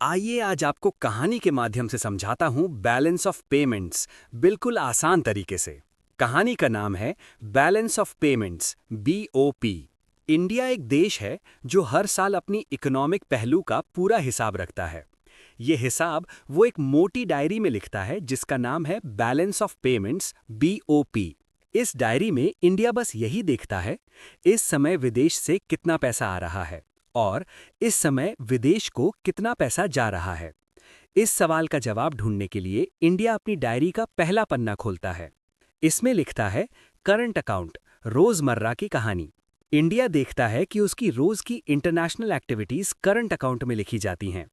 आइए आज आपको कहानी के माध्यम से समझाता हूँ बैलेंस ऑफ पेमेंट्स, बिल्कुल आसान तरीके से। कहानी का नाम है balance of payments, BOP। India एक देश है जो हर साल अपनी इकोनॉमिक पहलू का पूरा हिसाब रखता है। ये हिसाब वो एक मोटी डायरी में लिखता है जिसका नाम है बैलेंस ऑफ पेमेंट्स, BOP। इस डायरी में इंडिया बस यही देखता है, इस समय विदेश से कितना पैसा आ रहा है और इस समय विदेश को कितना पैसा जा रहा है। इस सवाल का जवाब ढूंढने के लिए इंडिया अपनी डायरी का पहला पन्ना खोलता है। इसमें लिखता है करंट अकाउंट, रोजमर्रा की कहानी। इंडिया देखता है कि उसकी रोज की इंटरनेशनल एक्टिविटीज करंट अकाउंट में लिखी जाती हैं।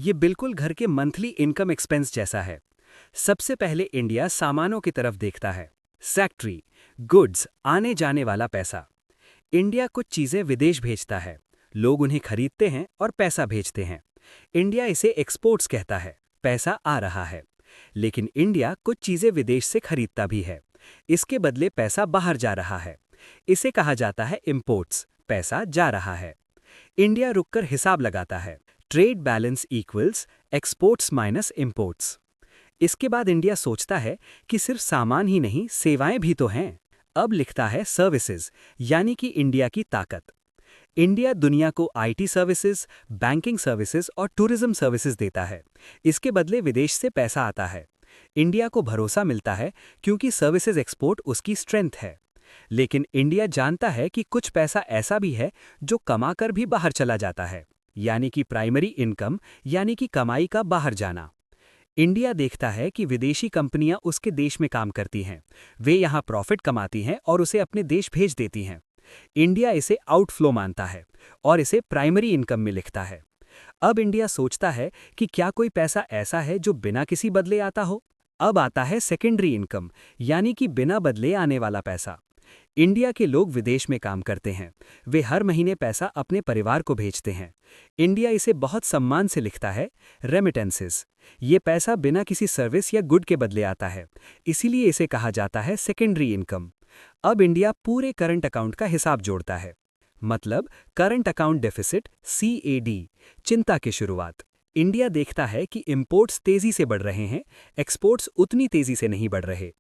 ये बिल्कुल घर के मंथली इनकम एक्सपेंस जैसा है। सबसे पहले इंडिया सामानों की तरफ देखता है। सेक्टरी, गुड्स, आने जाने वाला पैसा। इंडिया कुछ चीजें विदेश भेजता है, लोग उन्हें खरीदते हैं और पैसा भेजते हैं। इंडिया इसे एक्सपोर्ट्स कहता है, पैसा आ रहा है। लेकिन इंडिया कुछ चीजें विदेश से खरीदता भी है, इसके बदले पैसा बाहर जा रहा है। इसे कहा जाता है इंपोर्ट्स, पैसा जा रहा है। इंडिया रुककर हिसाब लगाता है, trade balance equals exports minus imports. इसके बाद इंडिया सोचता है कि सिर्फ सामान ही नहीं, सेवाएं भी तो हैं। अब लिखता है सर्विसेज, यानी कि इंडिया की ताकत। इंडिया दुनिया को आईटी सर्विसेज, बैंकिंग सर्विसेज और टूरिज्म सर्विसेज देता है। इसके बदले विदेश से पैसा आता है। इंडिया को भरोसा मिलता है क्योंकि सर्विसेज एक्सपोर्ट उसकी स्ट्रेंथ है। लेकिन इंडिया जानता है कि कुछ पैसा ऐसा भी है जो कमाकर भी बाहर चला जाता है, यानी कि प्राइमरी इनकम, यानी कि कमाई का बाहर जाना। इंडिया देखता है कि विदेशी कंपनियां उसके देश में काम करती हैं, वे यहां प्रॉफिट कमाती हैं और उसे अपने देश भेज देती हैं। इंडिया इसे आउटफ्लो मानता है और इसे प्राइमरी इनकम में लिखता है। अब इंडिया सोचता है कि क्या कोई पैसा ऐसा है जो बिना किसी बदले आता हो। अब आता है सेकेंडरी इनकम, यानी कि बिना बदले आने वाला पैसा। इंडिया के लोग विदेश में काम करते हैं, वे हर महीने पैसा अपने परिवार को भेजते हैं। इंडिया इसे बहुत सम्मान से लिखता है, रेमिटेंसेस। ये पैसा बिना किसी सर्विस या गुड के बदले आता है, इसीलिए इसे कहा जाता है सेकेंडरी इनकम। अब इंडिया पूरे करंट अकाउंट का हिसाब जोड़ता है, मतलब करंट अकाउंट डेफिसिट, CAD, चिंता की शुरुआत। इंडिया देखता है कि इंपोर्ट्स तेजी से बढ़ रहे हैं, एक्सपोर्ट्स उतनी तेजी से नहीं बढ़ रहे।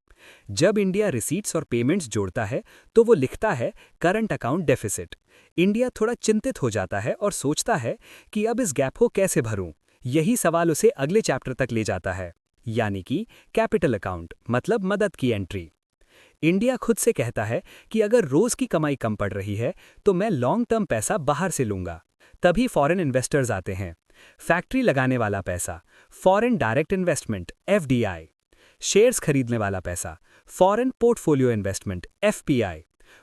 जब इंडिया रिसीट्स और पेमेंट्स जोड़ता है तो वो लिखता है करंट अकाउंट डेफिसिट। इंडिया थोड़ा चिंतित हो जाता है और सोचता है कि अब इस गैप को कैसे भरूं। यही सवाल उसे अगले चैप्टर तक ले जाता है, यानी कि कैपिटल अकाउंट, मतलब मदद की एंट्री। इंडिया खुद से कहता है कि अगर रोज की कमाई कम पड़ रही है तो मैं लॉन्ग टर्म पैसा बाहर से लूंगा। तभी फॉरेन इन्वेस्टर्स आते हैं। फैक्ट्री लगाने वाला पैसा, foreign direct investment, FDI। Shares खरीदने वाला पैसा, फॉरेन पोर्टफोलियो इन्वेस्टमेंट, FPI।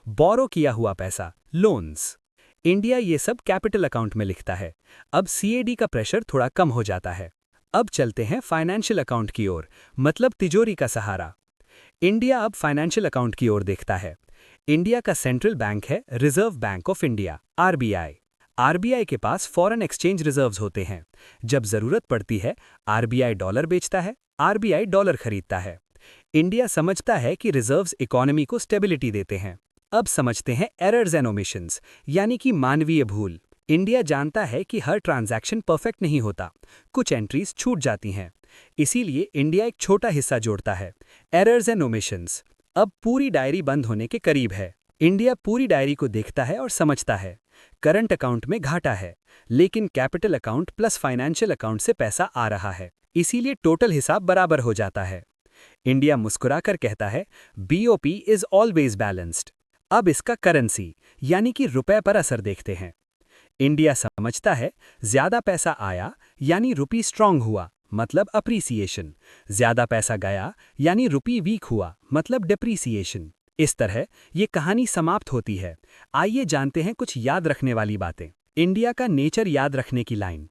बोरो किया हुआ पैसा, लोन्स। इंडिया ये सब कैपिटल अकाउंट में लिखता है। अब CAD का प्रेशर थोड़ा कम हो जाता है। अब चलते हैं फाइनेंशियल अकाउंट की ओर, मतलब तिजोरी का सहारा। इंडिया अब फाइनेंशियल अकाउंट की ओर देखता है। इंडिया का सेंट्रल बैंक है reserve bank of India, RBI। RBI के पास फॉरेन एक्सचेंज रिजर्व्स होते हैं। जब जरूरत पड़ती है, RBI डॉलर बेचता है, RBI डॉलर खरीदता है। इंडिया समझता है कि रिजर्व्स इकोनॉमी को स्टेबिलिटी देते हैं। अब समझते हैं एरर्स एंड ओमिशंस, यानी कि मानवीय भूल। इंडिया जानता है कि हर ट्रांजैक्शन परफेक्ट नहीं होता, कुछ एंट्रीज छूट जाती हैं। इसीलिए इंडिया एक छोटा हिस्सा जोड़ता है, एरर्स एंड ओमिशंस। अब पूरी डायरी बंद होने के करीब है। इंडिया पूरी डायरी को देखता है और समझता है, करंट अकाउंट में घाटा है, लेकिन capital account plus financial account से पैसा आ रहा है, इसीलिए टोटल हिसाब बराबर हो जाता है। इंडिया मुस्कुराकर कहता है, BOP इज ऑलवेज बैलेंस्ड। अब इसका करेंसी, यानी कि रुपए पर असर देखते हैं। इंडिया समझता है, ज्यादा पैसा आया यानी रुपी स्ट्रांग हुआ, मतलब अप्रिसिएशन। ज्यादा पैसा गया यानी रुपी वीक हुआ, मतलब डेप्रिसिएशन। इस तरह ये कहानी समाप्त होती है। आइए जानते हैं कुछ याद रखने वाली बातें। इंडिया का नेचर याद रखने की line: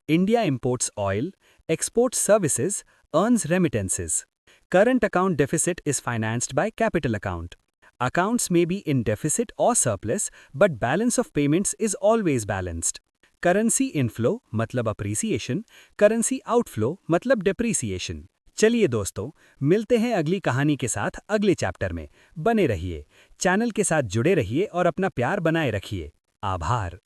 India imports oil, exports services, earns remittances. Current account deficit is financed by capital account. Accounts may be in deficit or surplus, but balance of payments is always balanced. Currency inflow मतलब appreciation, currency outflow मतलब depreciation। चलिए दोस्तों, मिलते हैं अगली कहानी के साथ अगले चैप्टर में। बने रहिए, चैनल के साथ जुड़े रहिए और अपना प्यार बनाए रखिए। आभार।